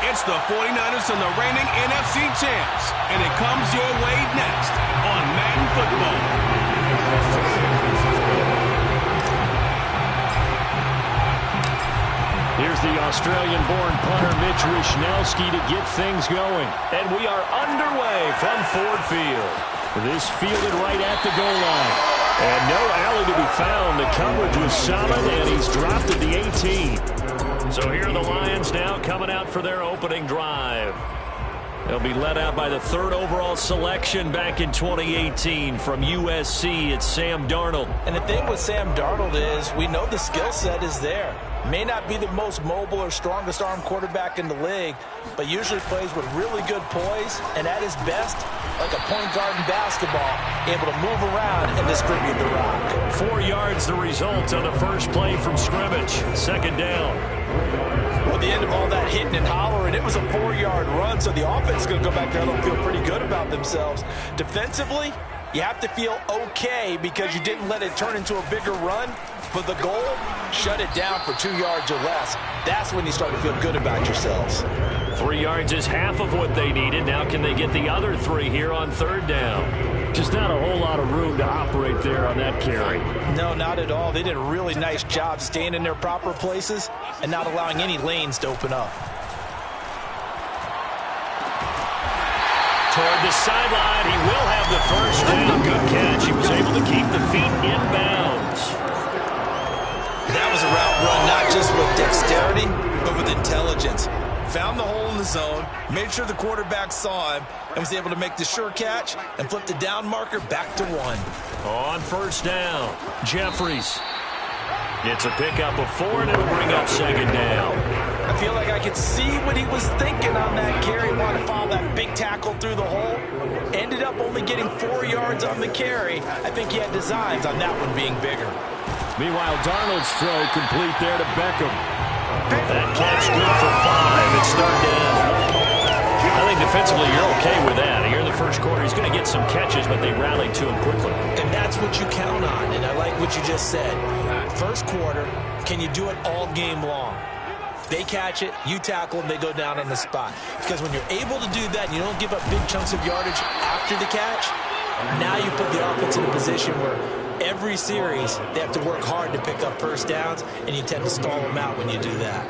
It's the 49ers and the reigning NFC champs, and it comes your way next on Madden Football. Here's the Australian-born punter Mitch Wishnowsky to get things going. And we are underway from Ford Field. This fielded right at the goal line. And no alley to be found. The coverage was solid, and he's dropped at the 18. So here are the Lions now coming out for their opening drive. They'll be led out by the third overall selection back in 2018 from USC. It's Sam Darnold. And the thing with Sam Darnold is we know the skill set is there. May not be the most mobile or strongest arm quarterback in the league, but usually plays with really good poise, and at his best, like a point guard in basketball, able to move around and distribute the rock. 4 yards the result on the first play from scrimmage. Second down. Well, the end of all that hitting and hollering, it was a 4-yard run, so the offense is going to go back there and feel pretty good about themselves. Defensively, you have to feel okay because you didn't let it turn into a bigger run. But the goal, shut it down for 2 yards or less. That's when you start to feel good about yourselves. 3 yards is half of what they needed. Now can they get the other 3 here on third down? Just not a whole lot of room to operate there on that carry. No, not at all. They did a really nice job staying in their proper places and not allowing any lanes to open up. Toward the sideline, he will have the first down. Good catch. He was able to keep the feet inbounds. That was a route run, not just with dexterity, but with intelligence. Found the hole in the zone, made sure the quarterback saw him, and was able to make the sure catch and flip the down marker back to 1. On first down, Jeffries. It's a pickup of 4, and it'll bring up second down. I feel like I could see what he was thinking on that carry. Wanted to follow that big tackle through the hole. Ended up only getting 4 yards on the carry. I think he had designs on that one being bigger. Meanwhile, Darnold's throw complete there to Beckham. That catch good for 5. It's third down. I think defensively you're okay with that. Here in the first quarter, he's going to get some catches, but they rallied to him quickly. And that's what you count on, and I like what you just said. First quarter, can you do it all game long? They catch it, you tackle them, they go down on the spot. Because when you're able to do that and you don't give up big chunks of yardage after the catch, now you put the offense in a position where every series they have to work hard to pick up first downs, and you tend to stall them out when you do that.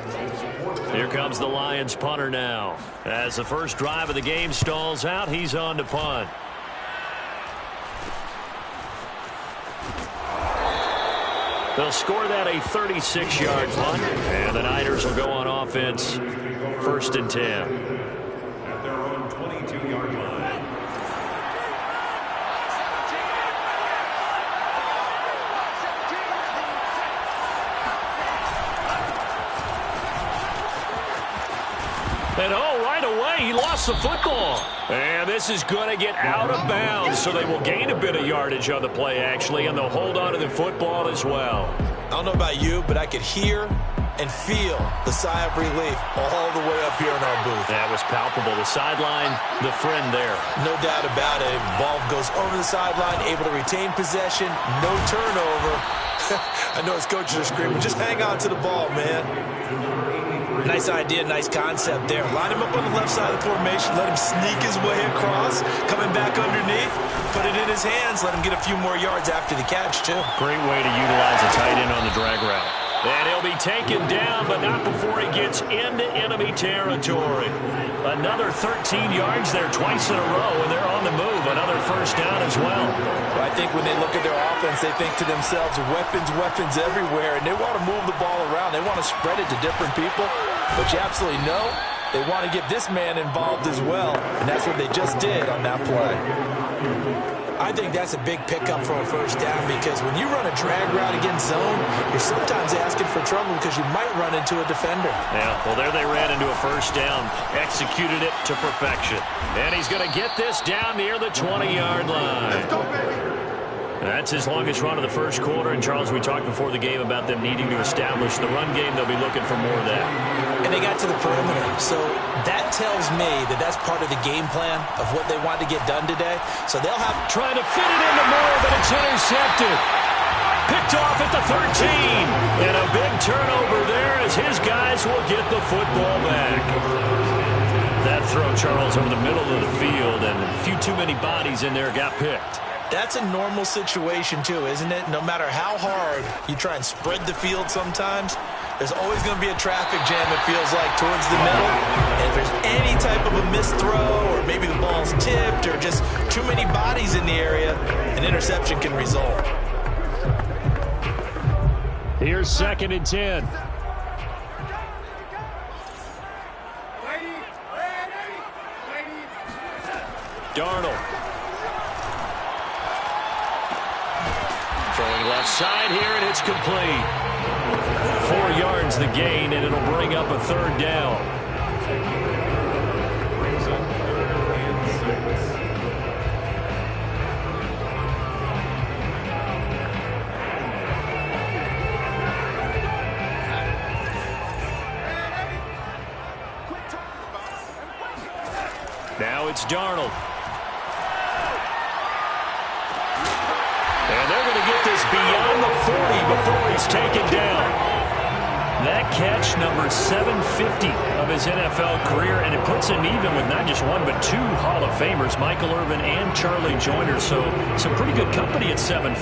Here comes the Lions punter now. As the first drive of the game stalls out, he's on to punt. They'll score that a 36-yard punt, and the Niners will go on offense first and 10. At their own 22-yard line. And right away, he lost the football. And this is going to get out of bounds, so they will gain a bit of yardage on the play, actually, and they'll hold on to the football as well. I don't know about you, but I could hear and feel the sigh of relief all the way up here in our booth. That was palpable. The sideline, the friend there. No doubt about it. Ball goes over the sideline, able to retain possession, no turnover. I know his coaches are screaming, just hang on to the ball, man. Nice idea, nice concept there. Line him up on the left side of the formation, let him sneak his way across, coming back underneath, put it in his hands, let him get a few more yards after the catch, too. Great way to utilize a tight end on the drag route. And he'll be taken down, but not before he gets into enemy territory. Another 13 yards there twice in a row, and they're on the move. Another first down as well. Well, I think when they look at their offense, they think to themselves, weapons everywhere, and they want to move the ball around. They want to spread it to different people, but you absolutely know they want to get this man involved as well, and that's what they just did on that play. I think that's a big pickup for a first down because when you run a drag route against zone, you're sometimes asking for trouble because you might run into a defender. Yeah, well, there they ran into a first down, executed it to perfection. And he's going to get this down near the 20-yard line. Let's go, baby. That's his longest run of the first quarter. And, Charles, we talked before the game about them needing to establish the run game. They'll be looking for more of that. And they got to the perimeter. So that tells me that that's part of the game plan of what they want to get done today. So they'll have... Trying to fit it into more, but it's intercepted. Picked off at the 13. And a big turnover there as his guys will get the football back. throw, Charles, over the middle of the field, and a few too many bodies in there got picked. That's a normal situation, too, isn't it? No matter how hard you try and spread the field sometimes, there's always going to be a traffic jam, it feels like, towards the middle. And if there's any type of a missed throw, or maybe the ball's tipped, or just too many bodies in the area, an interception can result. Here's 2nd and 10. Darnold. Throwing left side here, and it's complete. 4 yards the gain, and it'll bring up a 3rd down. Now it's Darnold. And they're going to get this beyond the 40 before he's taken down. That catch, number 750 of his NFL career, and it puts him even with not just one but 2 Hall of Famers, Michael Irvin and Charlie Joyner. So some pretty good company at 750.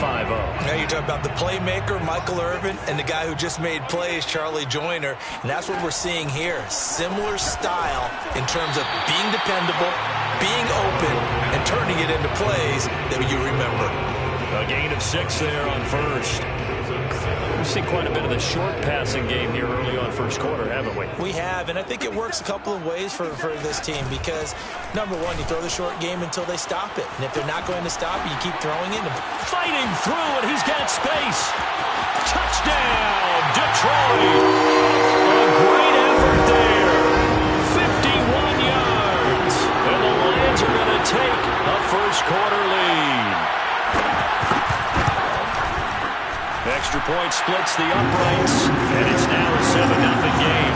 Now you talk about the playmaker, Michael Irvin, and the guy who just made plays, Charlie Joyner. And that's what we're seeing here. Similar style in terms of being dependable, being open, and turning it into plays that you remember. A gain of 6 there on first. We've seen quite a bit of the short passing game here early on first quarter, haven't we? We have, and I think it works a couple of ways for this team because, number one, you throw the short game until they stop it. And if they're not going to stop it, you keep throwing it. Fighting through, and he's got space. Touchdown, Detroit. A great effort there. 51 yards. And the Lions are going to take a first quarter lead. Extra point splits the uprights, and it's now a 7-0 game.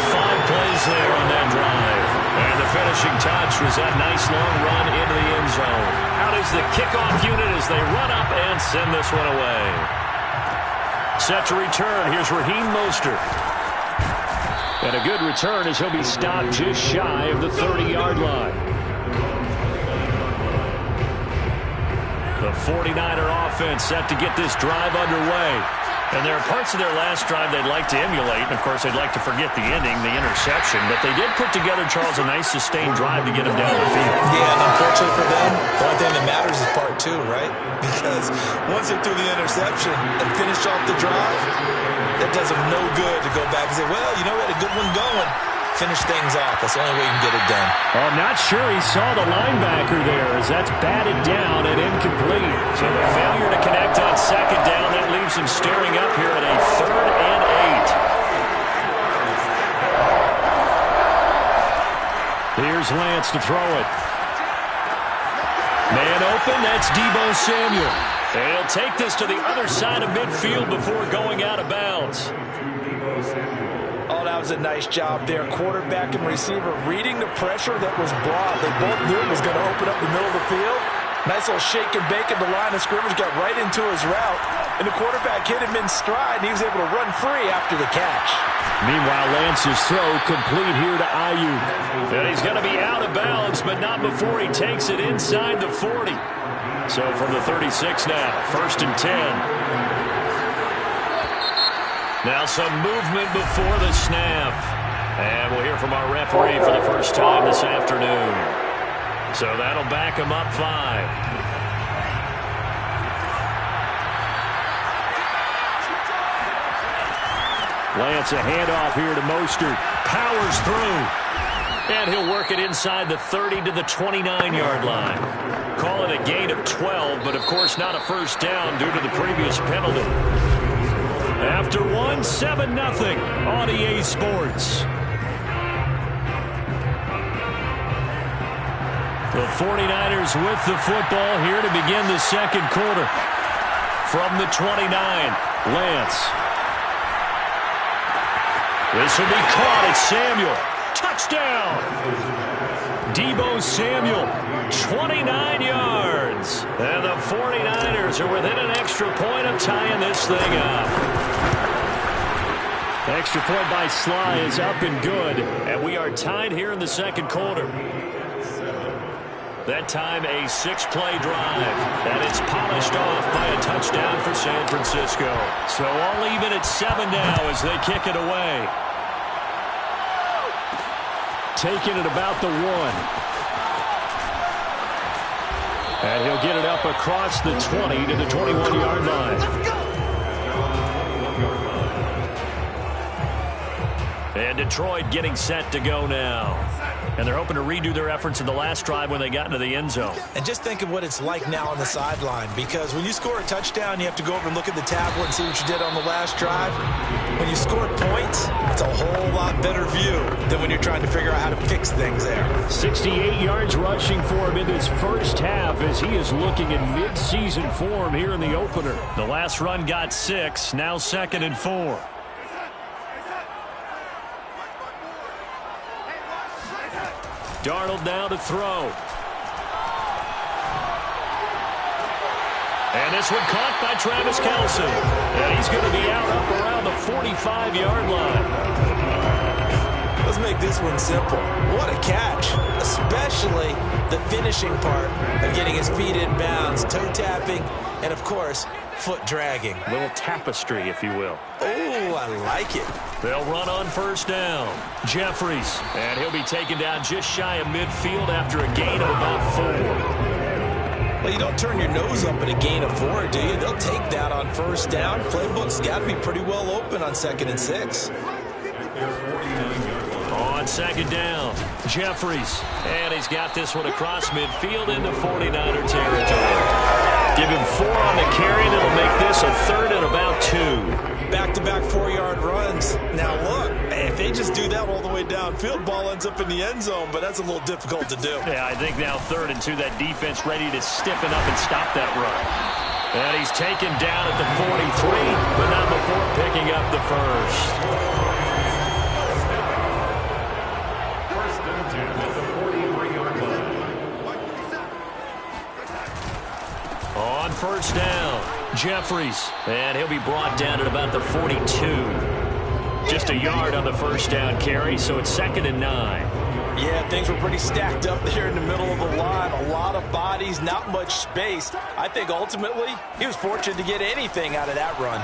5 plays there on that drive. And the finishing touch was that nice long run into the end zone. Out is the kickoff unit as they run up and send this one away. Set to return, here's Raheem Mostert. And a good return as he'll be stopped just shy of the 30-yard line. The 49er offense set to get this drive underway. And there are parts of their last drive they'd like to emulate. And, of course, they'd like to forget the ending, the interception. But they did put together, Charles, a nice sustained drive to get them down the field. Yeah, and unfortunately for them, the only thing that matters is part 2, right? Because once they threw the interception and finished off the drive, that does them no good to go back and say, well, you know, we had a good one going. Finish things off. That's the only way you can get it done. I'm not sure he saw the linebacker there as that's batted down and incomplete. So the failure to connect on 2nd down, that leaves him staring up here at a 3rd and 8. Here's Lance to throw it. Man open, that's Deebo Samuel. And he'll take this to the other side of midfield before going out of bounds. Oh, that was a nice job there. Quarterback and receiver reading the pressure that was brought. They both knew it was going to open up the middle of the field. Nice little shake and bake at the line of scrimmage, got right into his route. And the quarterback hit him in stride, and he was able to run free after the catch. Meanwhile, Lance's throw complete here to Ayuk. And he's going to be out of bounds, but not before he takes it inside the 40. So from the 36 now, 1st and 10. Now some movement before the snap. And we'll hear from our referee for the first time this afternoon. So that'll back him up 5. Lance, a handoff here to Mostert. Powers through. And he'll work it inside the 30 to the 29-yard line. Call it a gain of 12, but of course not a first down due to the previous penalty. After 7-0 on EA Sports. The 49ers with the football here to begin the second quarter. From the 29, Lance. This will be caught at Samuel. Touchdown! Deebo Samuel, 29 yards. And the 49ers are within an extra point of tying this thing up. Extra point by Sly is up and good, and we are tied here in the second quarter. That time a 6-play drive, and it's polished off by a touchdown for San Francisco. So all even at 7 now as they kick it away. Taking it about the 1. And he'll get it up across the 20 to the 21-yard line. And Detroit getting set to go now. And they're hoping to redo their efforts in the last drive when they got into the end zone. And just think of what it's like now on the sideline, because when you score a touchdown, you have to go over and look at the tablet and see what you did on the last drive. When you score points, it's a whole lot better view than when you're trying to figure out how to fix things there. 68 yards rushing for him in this first half as he is looking in mid-season form here in the opener. The last run got 6, now 2nd and 4. Darnold now to throw. And this one caught by Travis Kelce. And he's going to be out up around the 45-yard line. Let's make this one simple. What a catch, especially the finishing part of getting his feet in bounds, toe tapping, and, of course, foot dragging. A little tapestry, if you will. Oh, I like it. They'll run on first down. Jeffries, and he'll be taken down just shy of midfield after a gain of about 4. Well, you don't turn your nose up at a gain of 4, do you? They'll take that on first down. Playbook's got to be pretty well open on 2nd and 6. On 2nd down, Jeffries, and he's got this one across midfield into 49er territory. Give him 4 on the carry, and it'll make this a 3rd and about 2. Back-to-back 4-yard runs. Now, look, if they just do that all the way downfield, ball ends up in the end zone, but that's a little difficult to do. Yeah, I think now 3rd and 2, that defense ready to stiffen up and stop that run. And he's taken down at the 43, but not before picking up the first. On first down, Jeffries, and he'll be brought down at about the 42. Just a yard on the first down carry, so it's 2nd and 9. Yeah, things were pretty stacked up there in the middle of the line. A lot of bodies, not much space. I think ultimately he was fortunate to get anything out of that run.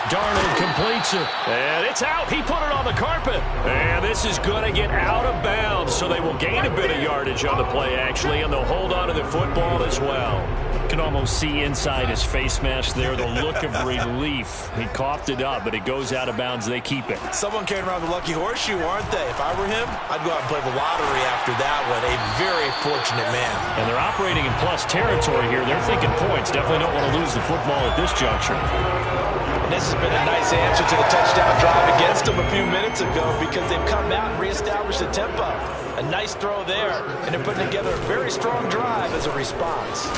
Darnold completes it, and it's out. He put it on the carpet. And this is going to get out of bounds, so they will gain a bit of yardage on the play, actually, and they'll hold on to the football as well. You can almost see inside his face mask there the look of relief. He coughed it up, but it goes out of bounds. They keep it. Someone carrying around the lucky horseshoe, aren't they? If I were him, I'd go out and play the lottery after that one. A very fortunate man. And they're operating in plus territory here. They're thinking points. Definitely don't want to lose the football at this juncture. This has been a nice answer to the touchdown drive against them a few minutes ago because they've come out and reestablished the tempo. A nice throw there, and they're putting together a very strong drive as a response.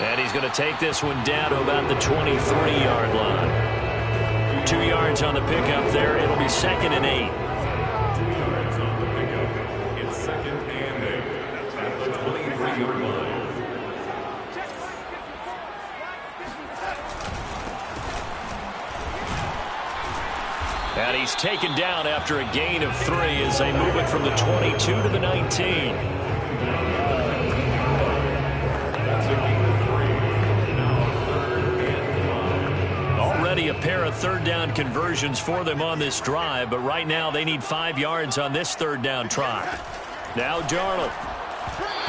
And he's going to take this one down to about the 23-yard line. 2 yards on the pickup there. It'll be 2nd and 8. 2 yards on the pickup. It's 2nd and 8 at the 23-yard line. And he's taken down after a gain of 3 as they move it from the 22 to the 19. Already a pair of 3rd down conversions for them on this drive, but right now they need 5 yards on this 3rd down try. Now Darnold.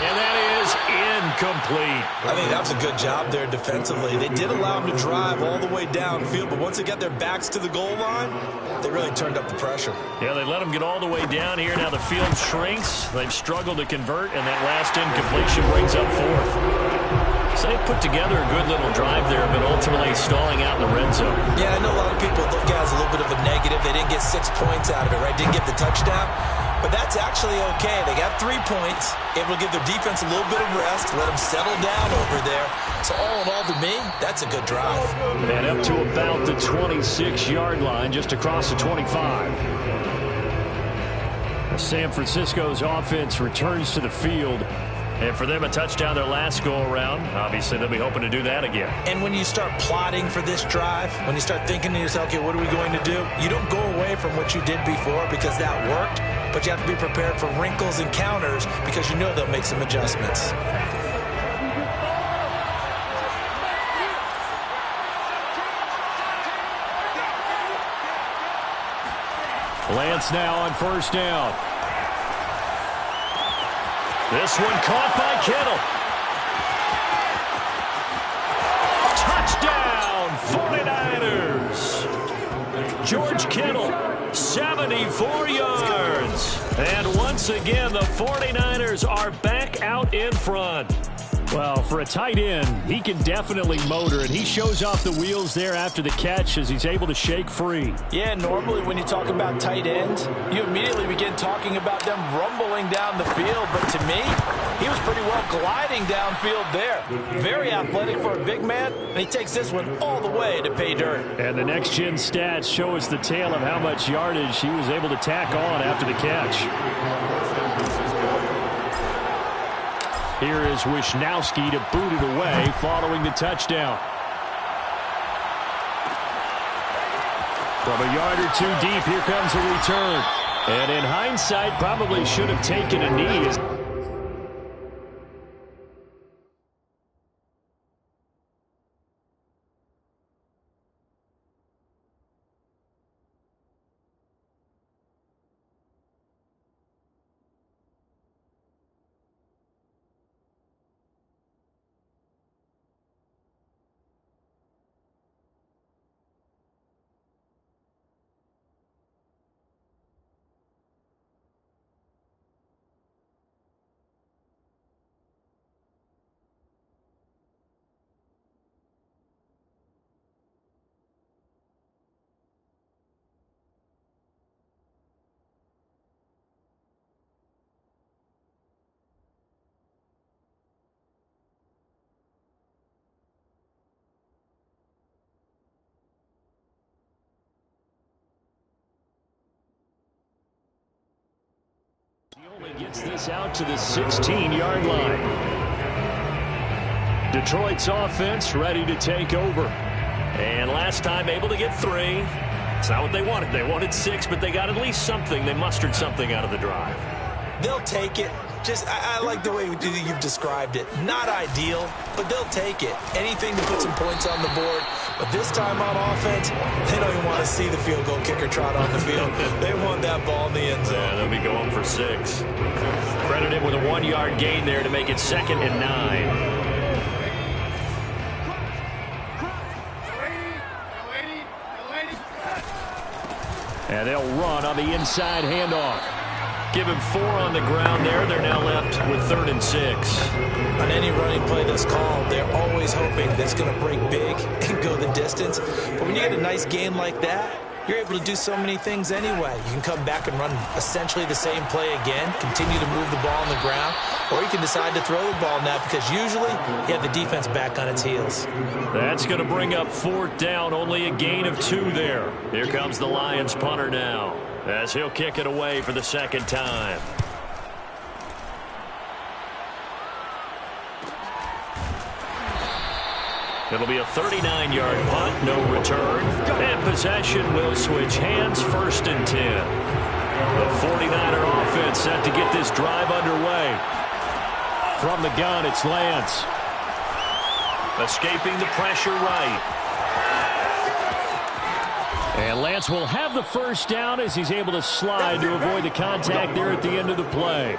And that is incomplete. I think that was a good job there defensively. They did allow him to drive all the way downfield, but once they got their backs to the goal line, they really turned up the pressure. Yeah, they let him get all the way down here. Now the field shrinks. They've struggled to convert, and that last incompletion brings up 4th. So they put together a good little drive there, but ultimately stalling out in the red zone. Yeah, I know a lot of people look at it as a little bit of a negative. They didn't get 6 points out of it, right? Didn't get the touchdown. But that's actually okay. They got 3 points, able to give their defense a little bit of rest, let them settle down over there. So all in all, to me, that's a good drive. And up to about the 26-yard line, just across the 25. San Francisco's offense returns to the field. And for them, a touchdown their last go-around. Obviously, they'll be hoping to do that again. And when you start plotting for this drive, when you start thinking to yourself, okay, what are we going to do? You don't go away from what you did before because that worked, but you have to be prepared for wrinkles and counters because you know they'll make some adjustments. Lance now on first down. This one caught by Kittle. Touchdown, 49ers. George Kittle, 74 yards. And once again, the 49ers are back out in front. Well, for a tight end, he can definitely motor, and he shows off the wheels there after the catch as he's able to shake free. Yeah, normally when you talk about tight ends, you immediately begin talking about them rumbling down the field. But to me, he was pretty well gliding downfield there. Very athletic for a big man, and he takes this one all the way to pay dirt. And the next-gen stats show us the tale of how much yardage he was able to tack on after the catch. Here is Wisnowski to boot it away following the touchdown. From a yard or two deep, here comes a return. And in hindsight, probably should have taken a knee. He only gets this out to the 16-yard line. Detroit's offense ready to take over. And last time able to get 3. It's not what they wanted. They wanted 6, but they got at least something. They mustered something out of the drive. They'll take it. I like the way you've described it. Not ideal, but they'll take it. Anything to put some points on the board. But this time on offense, they don't even want to see the field goal kicker trot on the field. They want that ball in the end zone. Yeah, they'll be going for 6. Credit him with a 1-yard gain there to make it 2nd and 9. And they'll run on the inside handoff. Give him 4 on the ground there. They're now left with 3rd and 6. On any running play that's called, they're always hoping that it's going to break big and go the distance. But when you get a nice gain like that, you're able to do so many things anyway. You can come back and run essentially the same play again, continue to move the ball on the ground, or you can decide to throw the ball now because usually you have the defense back on its heels. That's going to bring up 4th down, only a gain of 2 there. Here comes the Lions punter now, as he'll kick it away for the 2nd time. It'll be a 39-yard punt, no return. And possession will switch hands, 1st and 10. The 49er offense set to get this drive underway. From the gun, it's Lance. Escaping the pressure right. And Lance will have the 1st down as he's able to slide to avoid the contact there at the end of the play.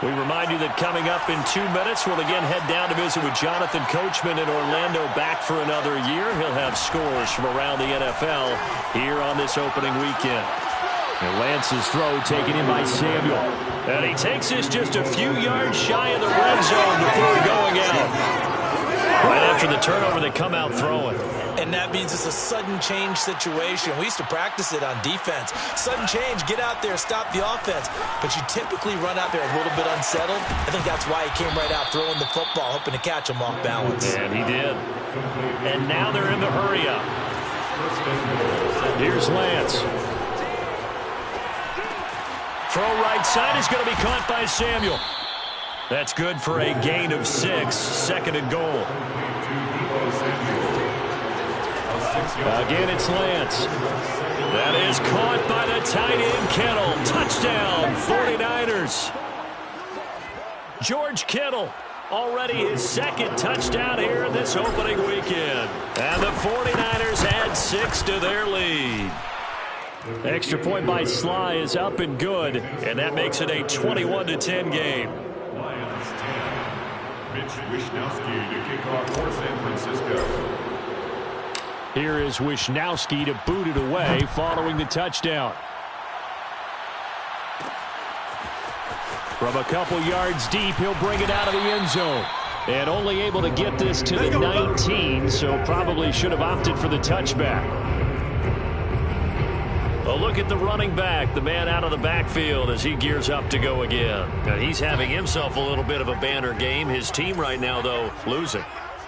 We remind you that coming up in 2 minutes, we'll again head down to visit with Jonathan Coachman in Orlando, back for another year. He'll have scores from around the NFL here on this opening weekend. And Lance's throw taken in by Samuel. And he takes this just a few yards shy of the red zone before going out. Right after the turnover, they come out throwing. And that means it's a sudden change situation. We used to practice it on defense. Sudden change, get out there, stop the offense. But you typically run out there a little bit unsettled. I think that's why he came right out throwing the football, hoping to catch him off balance. And he did. And now they're in the hurry up. Here's Lance. Throw right side is going to be caught by Samuel. That's good for a gain of 6, second and goal. Again, it's Lance. That is caught by the tight end, Kittle. Touchdown, 49ers. George Kittle, already his second touchdown here this opening weekend. And the 49ers add 6 to their lead. Extra point by Sly is up and good, and that makes it a 21-10 game. Lions 10. Mitch Wishnowsky to kick off for San Francisco. Here is Wishnowsky to boot it away following the touchdown. From a couple yards deep, he'll bring it out of the end zone. And only able to get this to the 19, so probably should have opted for the touchback. A look at the running back, the man out of the backfield as he gears up to go again. And he's having himself a little bit of a banner game. His team right now, though, losing.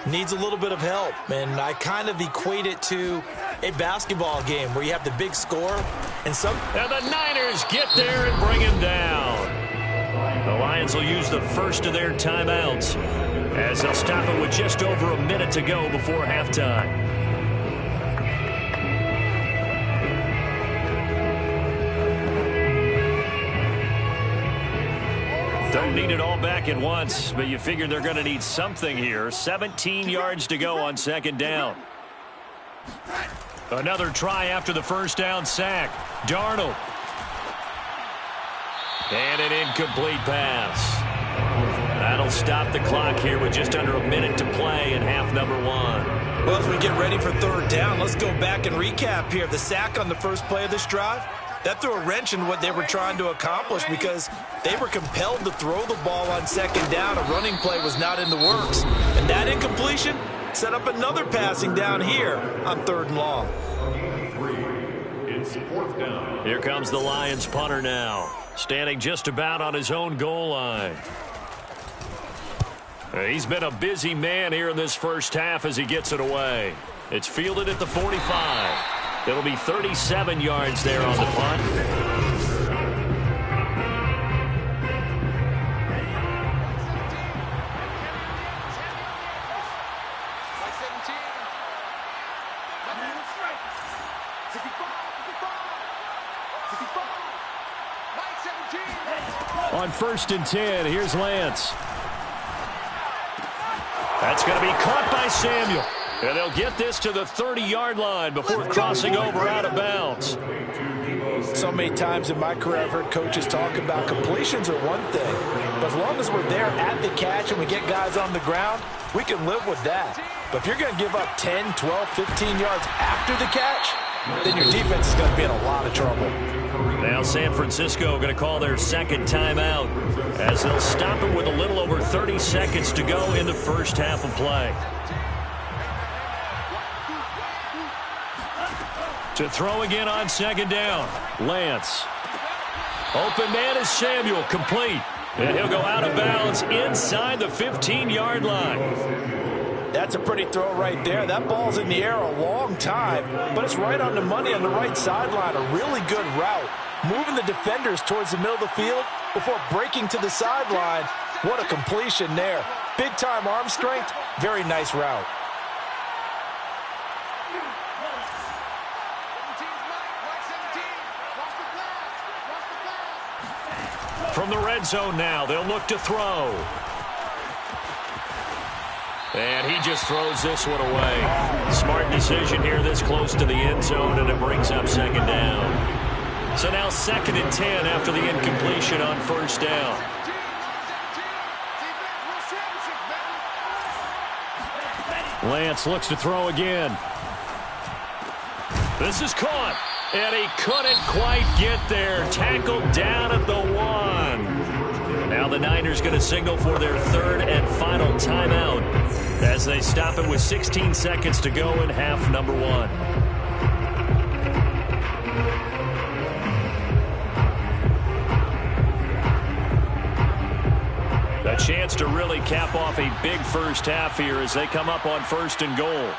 Needs a little bit of help, and I kind of equate it to a basketball game where you have the big score and the Niners get there and bring him down. The Lions will use the first of their timeouts as they'll stop it with just over a minute to go before halftime. Don't need it all back at once, but you figure they're going to need something here. 17 yards to go on second down. Another try after the first down sack. Darnold. And an incomplete pass. That'll stop the clock here with just under a minute to play in half number 1. Well, as we get ready for third down, let's go back and recap here. The sack on the first play of this drive, that threw a wrench in what they were trying to accomplish because they were compelled to throw the ball on second down. A running play was not in the works. And that incompletion set up another passing down here on third and long. It's fourth down. Here comes the Lions punter now, standing just about on his own goal line. He's been a busy man here in this first half as he gets it away. It's fielded at the 45. It'll be 37 yards there on the punt. On 1st and 10, here's Lance. That's going to be caught by Samuel. And they'll get this to the 30-yard line before crossing over out of bounds. So many times in my career I've heard coaches talk about completions are one thing. But as long as we're there at the catch and we get guys on the ground, we can live with that. But if you're going to give up 10, 12, 15 yards after the catch, then your defense is going to be in a lot of trouble. Now San Francisco going to call their second timeout as they'll stop it with a little over 30 seconds to go in the first half of play. To throw again on second down, Lance. Open man is Samuel, complete. And he'll go out of bounds inside the 15-yard line. That's a pretty throw right there. That ball's in the air a long time, but it's right on the money on the right sideline. A really good route. Moving the defenders towards the middle of the field before breaking to the sideline. What a completion there. Big-time arm strength. Very nice route. From the red zone now, they'll look to throw. And he just throws this one away. Smart decision here this close to the end zone, and it brings up second down. So now 2nd and 10 after the incompletion on first down. Lance looks to throw again. This is caught. And he couldn't quite get there. Tackled down at the 1. Now the Niners going to signal for their third and final timeout as they stop it with 16 seconds to go in half number 1. A chance to really cap off a big first half here as they come up on 1st and goal.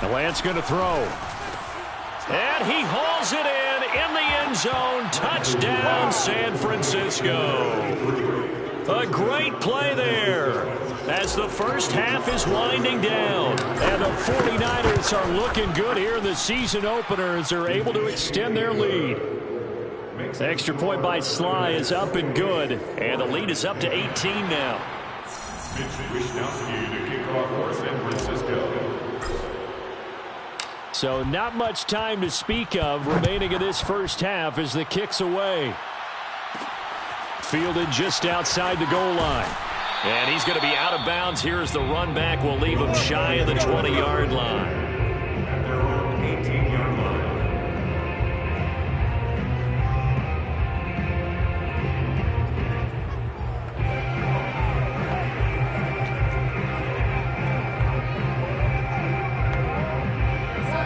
Lance going to throw. And he hauls it in the end zone. Touchdown, San Francisco. A great play there as the first half is winding down. And the 49ers are looking good here in the season opener as they're able to extend their lead. The extra point by Sly is up and good. And the lead is up to 18 now. Mitch Wishnowsky to kick off for San Francisco. So not much time to speak of remaining in this first half as the kick's away. Fielded just outside the goal line. And he's going to be out of bounds here as the run back will leave him shy of the 20-yard line. At their own 18-yard line.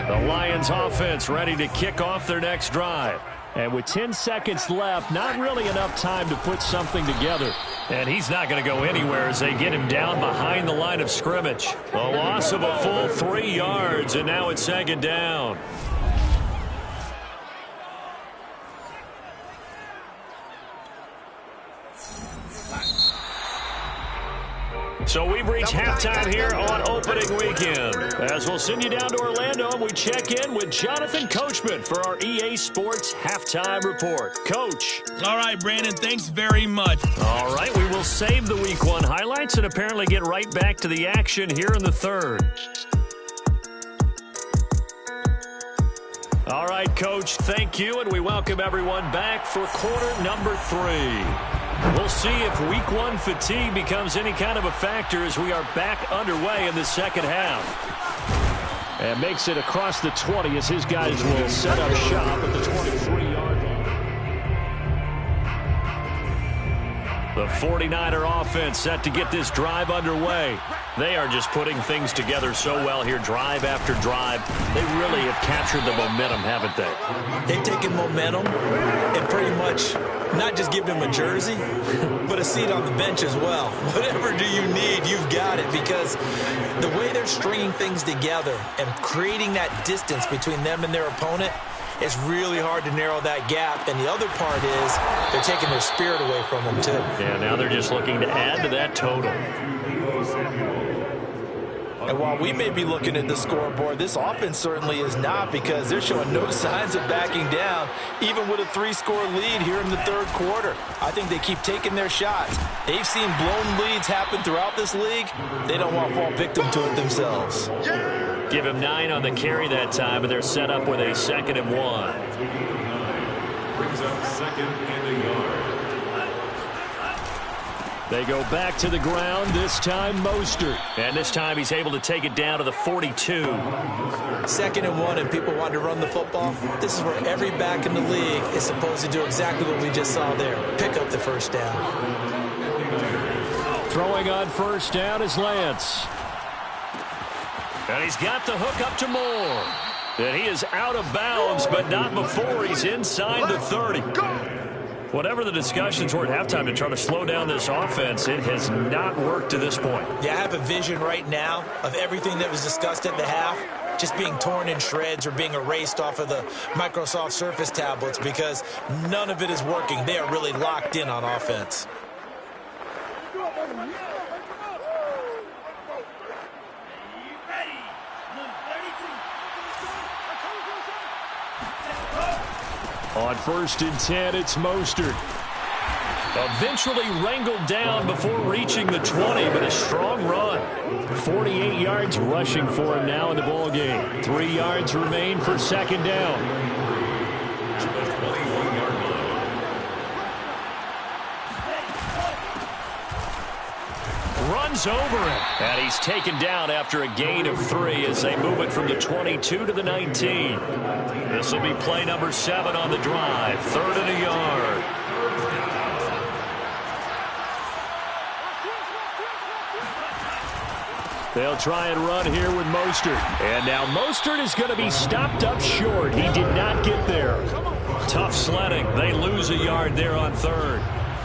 The Lions offense ready to kick off their next drive. And with 10 seconds left, not really enough time to put something together. And he's not going to go anywhere as they get him down behind the line of scrimmage. A loss of a full 3 yards, and now it's second down. So we've reached halftime here on opening weekend. As we'll send you down to Orlando, and we check in with Jonathan Coachman for our EA Sports Halftime Report. Coach. All right, Brandon, thanks very much. All right, we will save the Week 1 highlights and apparently get right back to the action here in the third. All right, Coach, thank you, and we welcome everyone back for quarter number 3. We'll see if Week 1 fatigue becomes any kind of a factor as we are back underway in the second half. And makes it across the 20 as his guys will set up shop at the 23-yard line. The 49er offense set to get this drive underway. They are just putting things together so well here, drive after drive. They really have captured the momentum, haven't they? They've taken momentum and pretty much not just given him a jersey, but a seat on the bench as well. Whatever do you need, you've got it, because the way they're stringing things together and creating that distance between them and their opponent, it's really hard to narrow that gap. And the other part is they're taking their spirit away from them, too. Yeah, now they're just looking to add to that total. And while we may be looking at the scoreboard, this offense certainly is not, because they're showing no signs of backing down, even with a 3-score lead here in the third quarter. I think they keep taking their shots. They've seen blown leads happen throughout this league. They don't want to fall victim to it themselves. Give him 9 on the carry that time, and they're set up with a 2nd and 1. Brings up 2nd and a yard. They go back to the ground, this time Mostert. And this time he's able to take it down to the 42. 2nd and 1, and people want to run the football. This is where every back in the league is supposed to do exactly what we just saw there. Pick up the first down. Throwing on first down is Lance. And he's got the hook up to Moore. And he is out of bounds, but not before he's inside the 30. Whatever the discussions were at halftime to try to slow down this offense, it has not worked to this point. Yeah, I have a vision right now of everything that was discussed at the half just being torn in shreds or being erased off of the Microsoft Surface tablets, because none of it is working. They are really locked in on offense. On 1st and 10, it's Mostert. Eventually wrangled down before reaching the 20, but a strong run. 48 yards rushing for him now in the ball game. 3 yards remain for 2nd down. Runs over him, and he's taken down after a gain of 3 as they move it from the 22 to the 19. This will be play number 7 on the drive, 3rd and a yard. They'll try and run here with Mostert. And now Mostert is going to be stopped up short. He did not get there. Tough sledding. They lose a yard there on 3rd.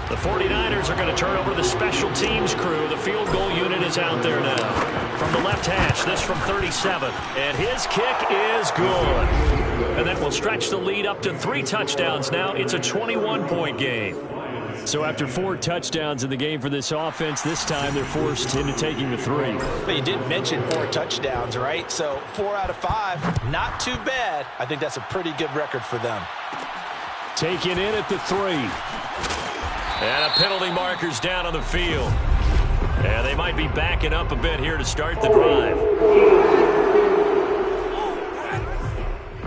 The 49ers are going to turn over the special teams crew. The field goal unit is out there now. From the left hash, this from 37. And his kick is good. And that will stretch the lead up to 3 touchdowns now. It's a 21-point game. So after 4 touchdowns in the game for this offense, this time they're forced into taking the 3. But you did mention 4 touchdowns, right? So 4 out of 5, not too bad. I think that's a pretty good record for them. Taken in at the 3. And a penalty marker's down on the field. And they might be backing up a bit here to start the drive.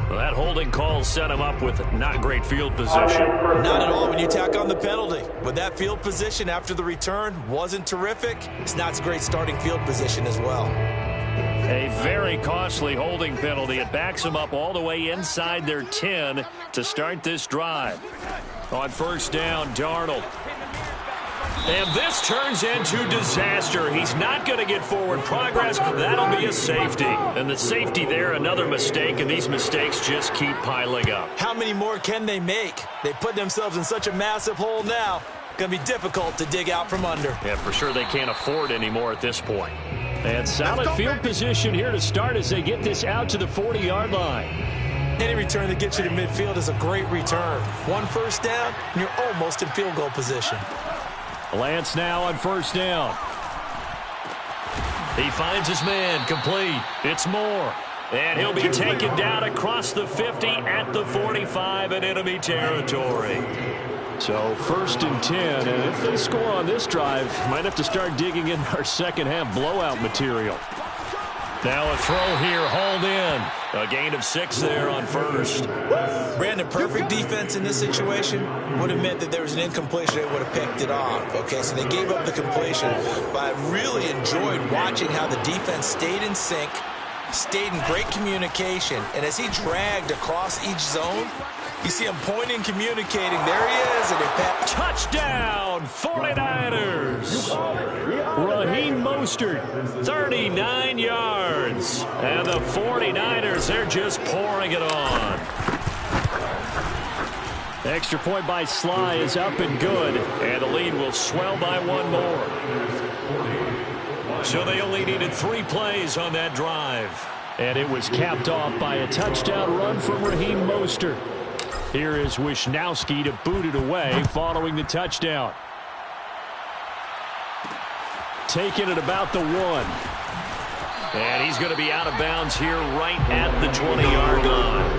Well, that holding call set him up with not great field position. Not at all when you tack on the penalty. But that field position after the return wasn't terrific. It's not a great starting field position as well. A very costly holding penalty. It backs them up all the way inside their 10 to start this drive. On first down, Darnold. And this turns into disaster. He's not going to get forward progress. That'll be a safety. And the safety there, another mistake, and these mistakes just keep piling up. How many more can they make? They put themselves in such a massive hole now. Going to be difficult to dig out from under. Yeah, for sure they can't afford any more at this point. And solid field position here to start as they get this out to the 40-yard line. Any return that gets you to midfield is a great return. 1 first down, and you're almost in field goal position. Lance now on first down. He finds his man, complete. It's Moore. And he'll be taken down across the 50 at the 45 in enemy territory. So first and 10, and if they score on this drive, might have to start digging in our second half blowout material. Now a throw here, hauled in. A gain of 6 there on first. Brandon, perfect defense in this situation would have meant that there was an incompletion. They would have picked it off. Okay, so they gave up the completion. But I really enjoyed watching how the defense stayed in sync, stayed in great communication. And as he dragged across each zone, you see him pointing, communicating. There he is. And touchdown, 49ers. Raheem Mostert, 39 yards. And the 49ers, they're just pouring it on. Extra point by Sly is up and good. And the lead will swell by 1 more. So they only needed 3 plays on that drive. And it was capped off by a touchdown run from Raheem Mostert. Here is Wisnowski to boot it away following the touchdown. Taken at about the 1. And he's going to be out of bounds here right at the 20-yard line.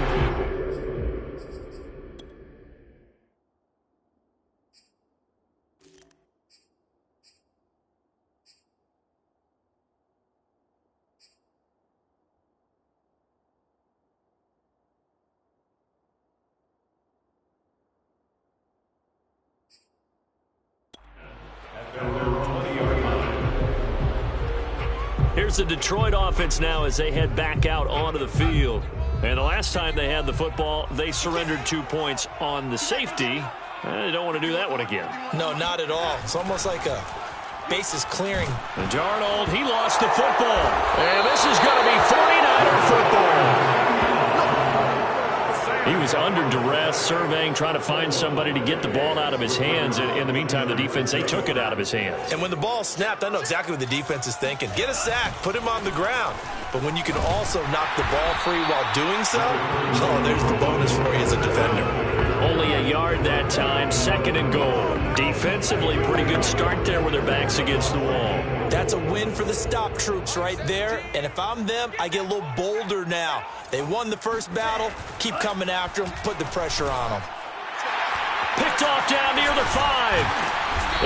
Here's the Detroit offense now as they head back out onto the field. And the last time they had the football, they surrendered 2 points on the safety. They don't want to do that one again. No, not at all. It's almost like a bases clearing. And Darnold, he lost the football. And this is going to be 49er football. He was under duress, surveying, trying to find somebody to get the ball out of his hands. And in the meantime, the defense, they took it out of his hands. And when the ball snapped, I know exactly what the defense is thinking. Get a sack, put him on the ground. But when you can also knock the ball free while doing so, oh, there's the bonus for you as a defender. Only a yard that time, 2nd and goal. Defensively, pretty good start there with their backs against the wall. That's a win for the stop troops right there. And if I'm them, I get a little bolder now. They won the first battle. Keep coming after them. Put the pressure on them. Picked off down near the 5.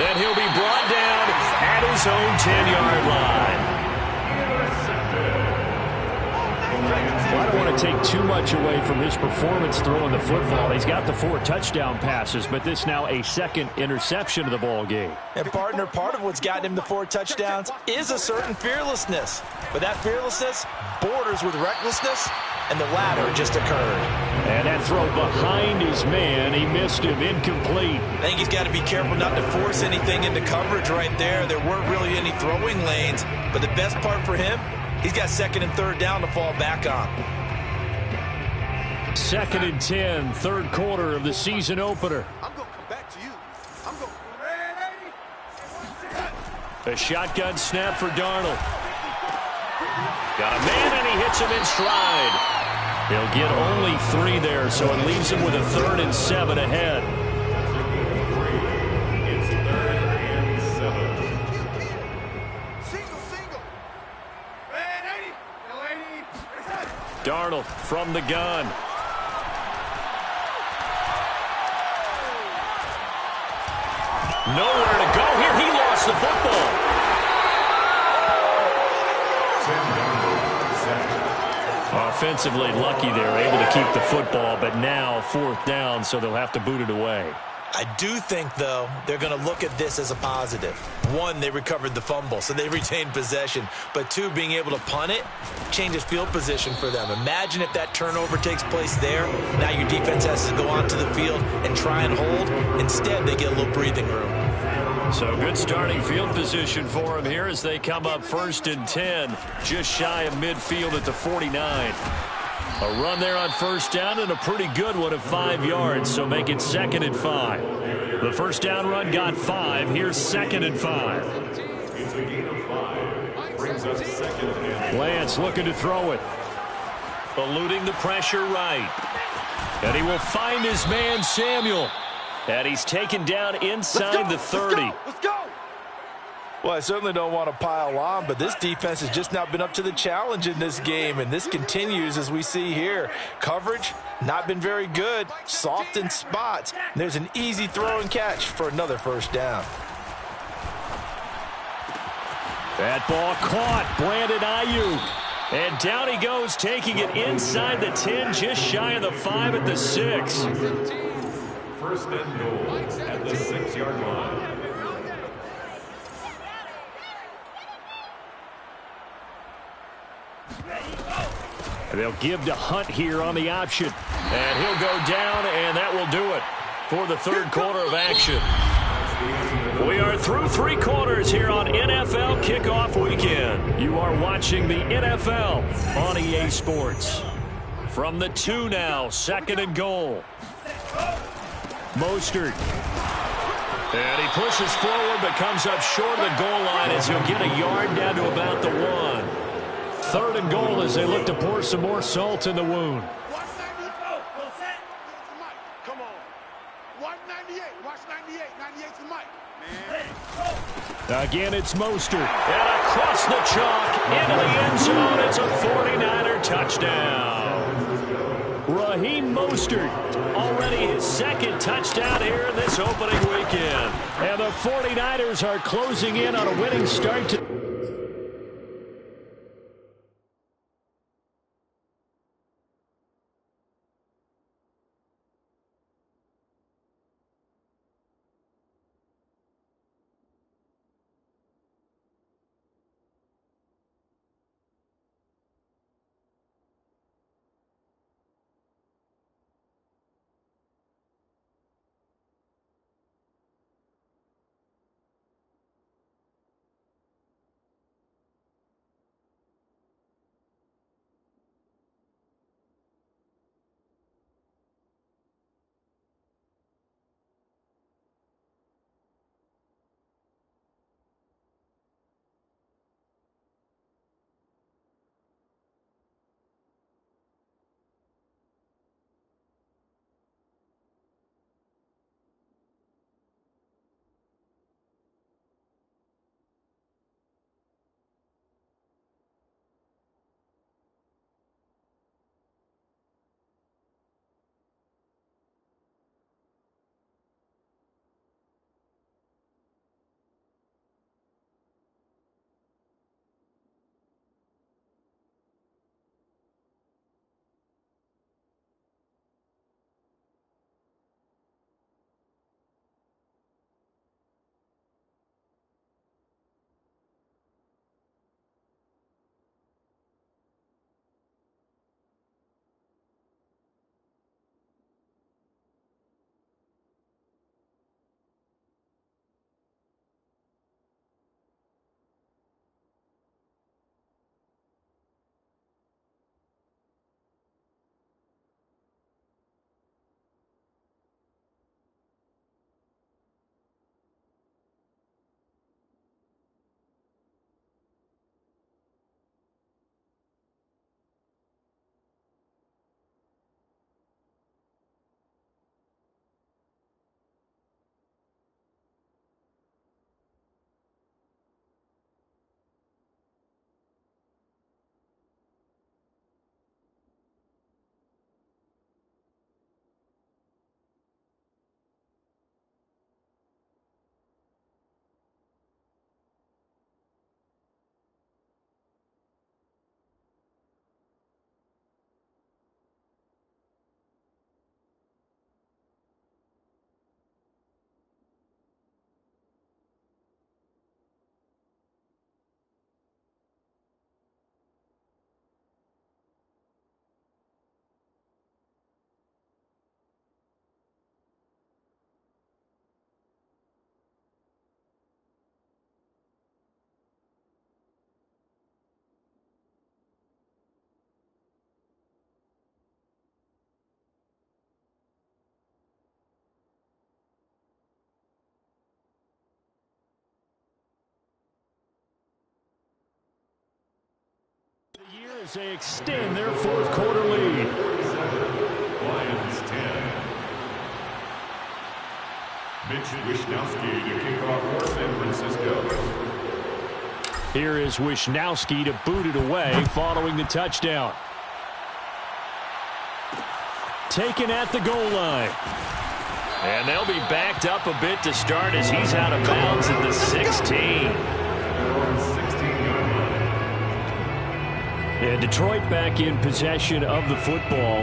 And he'll be brought down at his own 10-yard line. Well, I don't want to take too much away from his performance throwing the football. He's got the 4 touchdown passes, but this now a 2nd interception of the ball game. And partner, part of what's gotten him the 4 touchdowns is a certain fearlessness. But that fearlessness borders with recklessness, and the latter just occurred. And that throw behind his man, he missed him, incomplete. I think he's got to be careful not to force anything into coverage right there. There weren't really any throwing lanes, but the best part for him, he's got 2nd and 3rd down to fall back on. 2nd and 10, 3rd quarter of the season opener. I'm going to come back to you. I'm going. A shotgun snap for Darnold. Got a man, and he hits him in stride. He'll get only 3 there, so it leaves him with a 3rd and 7 ahead. It's 3rd and 7. Darnold from the gun. Nowhere to go here. He lost the football. Offensively lucky they're able to keep the football, but now 4th down, so they'll have to boot it away. I do think, though, they're going to look at this as a positive. 1, they recovered the fumble, so they retained possession. But 2, being able to punt it changes field position for them. Imagine if that turnover takes place there. Now your defense has to go onto the field and try and hold. Instead, they get a little breathing room. So good starting field position for them here as they come up 1st and 10, just shy of midfield at the 49. A run there on 1st down and a pretty good one of 5 yards, so make it 2nd and 5. The 1st down run got 5. Here's 2nd and 5. It's a gain of 5. Brings up 2nd and Lance looking to throw it. Eluding the pressure right. And he will find his man Samuel. And he's taken down inside the 30. Let's go. Well, I certainly don't want to pile on, but this defense has just not been up to the challenge in this game, and this continues as we see here. Coverage, not been very good, soft in spots. There's an easy throw and catch for another 1st down. That ball caught. Brandon Ayuk. And down he goes, taking it inside the 10, just shy of the 5 at the 6. 1st and goal at the 6-yard line. They'll give to Hunt here on the option. And he'll go down, and that will do it for the 3rd quarter of action. We are through 3 quarters here on NFL Kickoff Weekend. You are watching the NFL on EA Sports. From the 2 now, 2nd and goal. Mostert. And he pushes forward but comes up short of the goal line as he'll get a yard down to about the 1. 3rd and goal as they look to pour some more salt in the wound. Come on. Watch 98. Watch 98. 98's the mic. Again, it's Mostert. And across the chalk into the end zone. It's a 49er touchdown. Raheem Mostert, already his 2nd touchdown here in this opening weekend. And the 49ers are closing in on a winning start to as they extend their fourth quarter lead. Lions 10. Mitch Wishnowsky to kick off for San Francisco. Here is Wishnowsky to boot it away following the touchdown. Taken at the goal line. And they'll be backed up a bit to start as he's out of bounds at the 16. And Detroit back in possession of the football.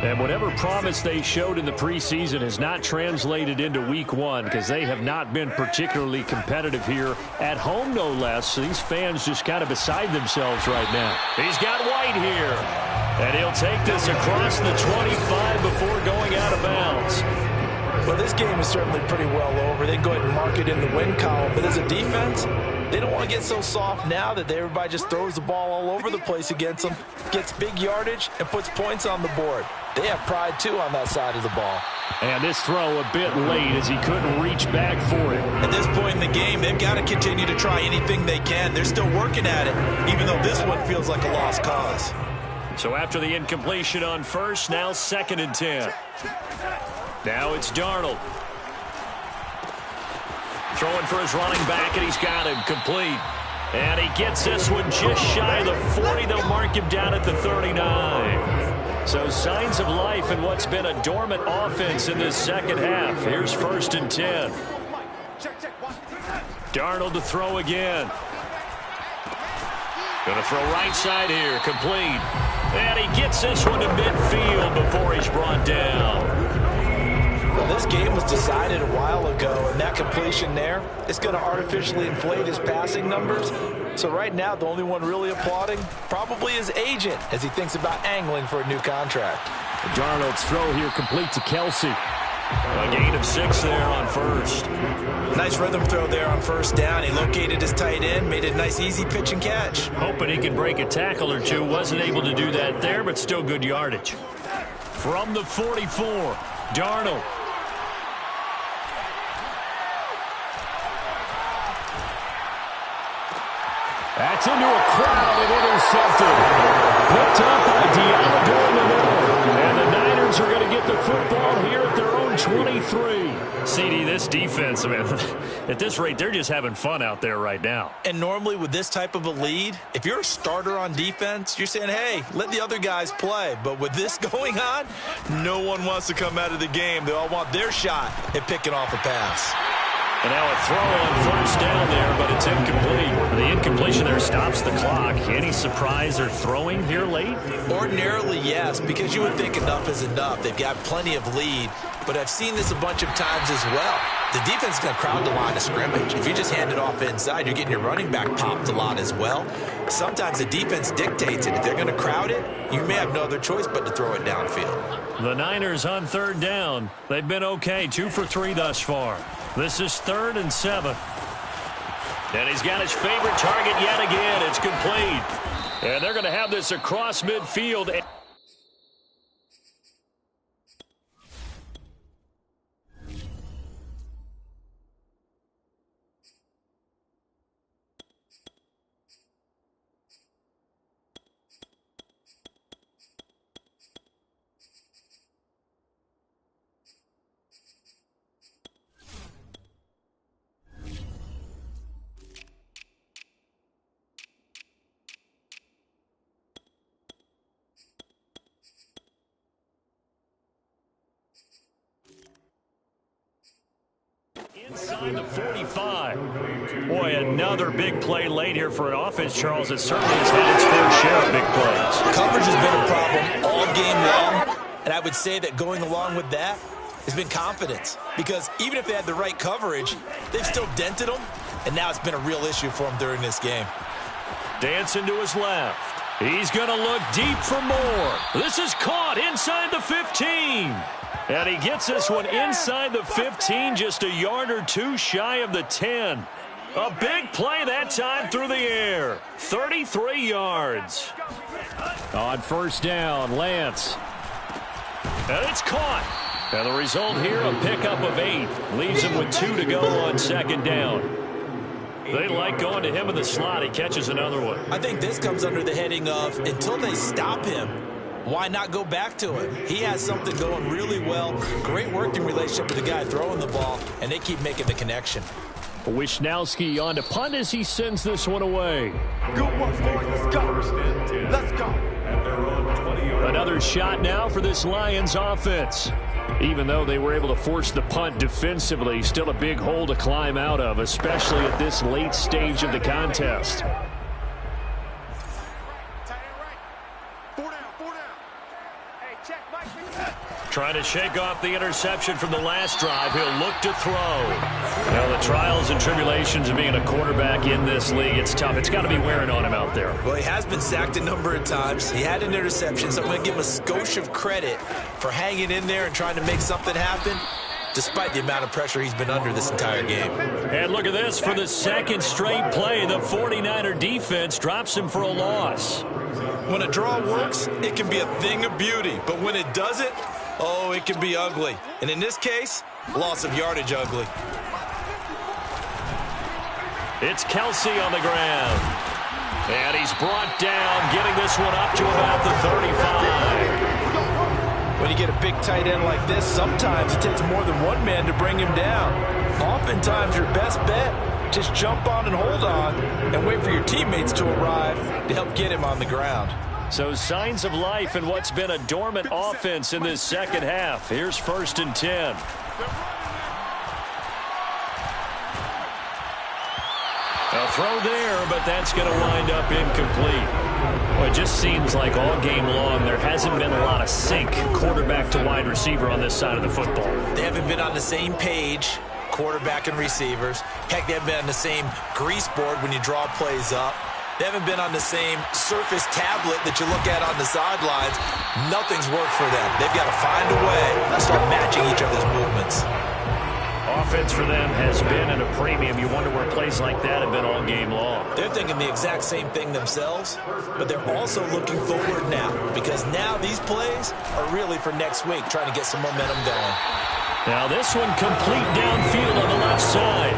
And whatever promise they showed in the preseason has not translated into week one because they have not been particularly competitive here at home, no less. So these fans just kind of beside themselves right now. He's got White here. And he'll take this across the 25 before going out of bounds. Well, this game is certainly pretty well over. They go ahead and mark it in the win column. But as a defense, they don't want to get so soft now that everybody just throws the ball all over the place against them, gets big yardage, and puts points on the board. They have pride, too, on that side of the ball. And this throw a bit late as he couldn't reach back for it. At this point in the game, they've got to continue to try anything they can. They're still working at it, even though this one feels like a lost cause. So after the incompletion on first, now 2nd and 10. Now it's Darnold. Throwing for his running back, and he's got him complete. And he gets this one just shy of the 40. They'll mark him down at the 39. So signs of life in what's been a dormant offense in this second half. Here's 1st and 10. Darnold to throw again. Going to throw right side here, complete. And he gets this one to midfield before he's brought down. Well, this game was decided a while ago, and that completion there is going to artificially inflate his passing numbers. So right now, the only one really applauding probably his agent as he thinks about angling for a new contract. Darnold's throw here complete to Kelsey. A gain of 6 there on first. Nice rhythm throw there on first down. He located his tight end, made it a nice easy pitch and catch. Hoping he could break a tackle or two. Wasn't able to do that there, but still good yardage. From the 44, Darnold. That's into a crowd and intercepted. Picked up by Diallo. And the Niners are going to get the football here at their own 23. CD, this defense, I mean, at this rate, they're just having fun out there right now. And normally with this type of a lead, if you're a starter on defense, you're saying, hey, let the other guys play. But with this going on, no one wants to come out of the game. They all want their shot at picking off a pass. And now a throw on first down there, but it's incomplete. The incompletion there stops the clock. Any surprise they're throwing here late? Ordinarily, yes, because you would think enough is enough. They've got plenty of lead, but I've seen this a bunch of times as well. The defense is going to crowd the line of scrimmage. If you just hand it off inside, you're getting your running back popped a lot as well. Sometimes the defense dictates it. If they're going to crowd it, you may have no other choice but to throw it downfield. The Niners on 3rd down. They've been okay, 2 for 3 thus far. This is 3rd and 7. And he's got his favorite target yet again. It's complete. And they're going to have this across midfield. Inside the 45. Boy, another big play late here for an offense, Charles, that certainly has had its fair share of big plays. Coverage has been a problem all game long, and I would say that going along with that has been confidence. Because even if they had the right coverage, they've still dented them, and now it's been a real issue for them during this game. Dancing to his left. He's going to look deep for more. This is caught inside the 15. And he gets this one inside the 15, just a yard or two shy of the 10. A big play that time through the air. 33 yards. On first down, Lance. And it's caught. And the result here, a pickup of 8. Leaves him with 2 to go on 2nd down. They like going to him in the slot. He catches another one. I think this comes under the heading of until they stop him, why not go back to him? He has something going really well. Great working relationship with the guy throwing the ball, and they keep making the connection. Wisnowski on to punt as he sends this one away. Good work, boys. Let's go. Let's go. Another shot now for this Lions offense. Even though they were able to force the punt defensively, still a big hole to climb out of, especially at this late stage of the contest. Trying to shake off the interception from the last drive. He'll look to throw. Now, the trials and tribulations of being a quarterback in this league, it's tough. It's got to be wearing on him out there. Well, he has been sacked a number of times. He had an interception, so I'm going to give him a skosh of credit for hanging in there and trying to make something happen, despite the amount of pressure he's been under this entire game. And look at this. For the second straight play, the 49er defense drops him for a loss. When a draw works, it can be a thing of beauty. But when it doesn't, oh, it can be ugly. And in this case, loss of yardage ugly. It's Kelsey on the ground. And he's brought down, getting this one up to about the 35. When you get a big tight end like this, sometimes it takes more than one man to bring him down. Oftentimes, your best bet, just jump on and hold on and wait for your teammates to arrive to help get him on the ground. So signs of life in what's been a dormant offense in this second half. Here's 1st and 10. A throw there, but that's going to wind up incomplete. Well, it just seems like all game long there hasn't been a lot of sync quarterback to wide receiver on this side of the football. They haven't been on the same page, quarterback and receivers. Heck, they haven't been on the same grease board when you draw plays up. They haven't been on the same surface tablet that you look at on the sidelines. Nothing's worked for them. They've got to find a way to start matching each other's movements. Offense for them has been at a premium. You wonder where plays like that have been all game long. They're thinking the exact same thing themselves, but they're also looking forward now, because now these plays are really for next week, trying to get some momentum going. Now this one complete downfield on the left side.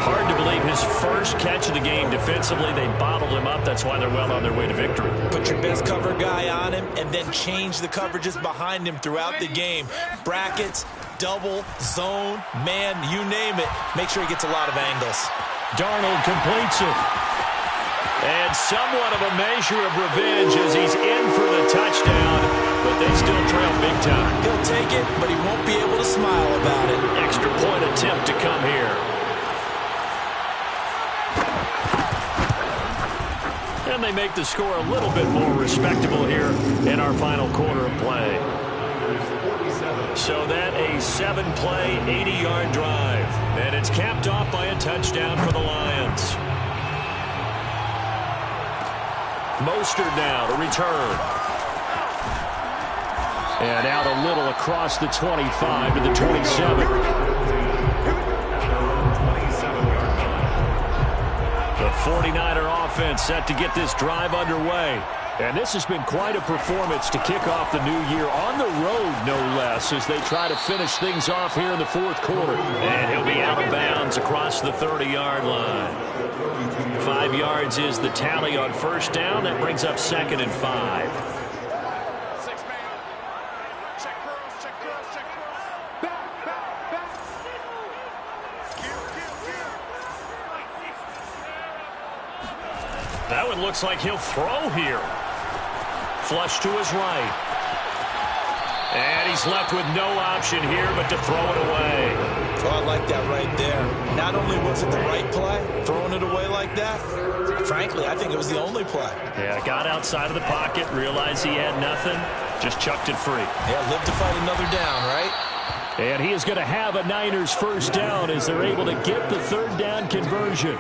Hard to believe his first catch of the game. Defensively, they bottled him up. That's why they're well on their way to victory. Put your best cover guy on him and then change the coverages behind him throughout the game. Brackets, double, zone, man, you name it. Make sure he gets a lot of angles. Darnold completes it. And somewhat of a measure of revenge as he's in for the touchdown, but they still trail big time. He'll take it, but he won't be able to smile about it. Extra point attempt to come here. And they make the score a little bit more respectable here in our final quarter of play. So that a 7-play, 80-yard drive. And it's capped off by a touchdown for the Lions. Mostert now to return. And out a little across the 25 to the 27. The 49er offense set to get this drive underway. And this has been quite a performance to kick off the new year on the road, no less, as they try to finish things off here in the fourth quarter. And he'll be out of bounds across the 30-yard line. 5 yards is the tally on first down. That brings up 2nd and 5. That one looks like he'll throw here. Flush to his right. And he's left with no option here but to throw it away. Oh, I like that right there. Not only was it the right play, throwing it away like that, frankly, I think it was the only play. Yeah, got outside of the pocket, realized he had nothing, just chucked it free. Yeah, live to fight another down, right? And he is going to have a Niners first down as they're able to get the 3rd down conversion.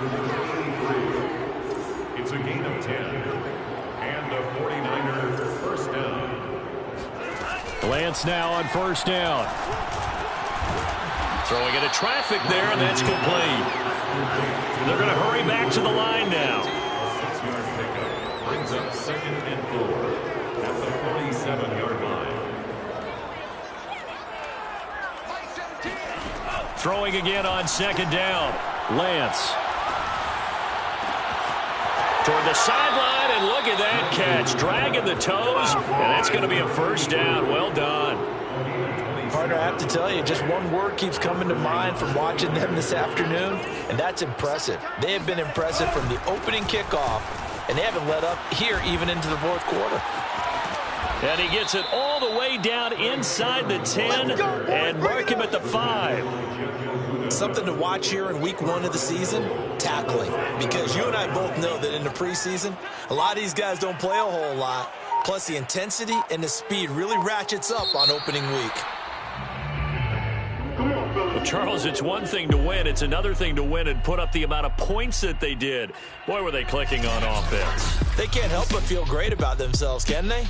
It's a gain of 10. And a 49er first down. Lance now on first down. Throwing into traffic there, and that's complete. They're going to hurry back to the line now. 6-yard pickup brings up 2nd and 4 at the 47-yard line. Throwing again on second down. Lance. Toward the sideline, and look at that catch. Dragging the toes, and that's going to be a first down. Well done. Partner, I have to tell you, just one word keeps coming to mind from watching them this afternoon, and that's impressive. They have been impressive from the opening kickoff, and they haven't let up here even into the fourth quarter. And he gets it all the way down inside the 10 and mark him at the 5. Something to watch here in week 1 of the season, tackling. Because you and I both know that in the preseason, a lot of these guys don't play a whole lot. Plus the intensity and the speed really ratchets up on opening week. Well, Charles, it's one thing to win. It's another thing to win and put up the amount of points that they did. Boy, were they clicking on offense. They can't help but feel great about themselves, can they?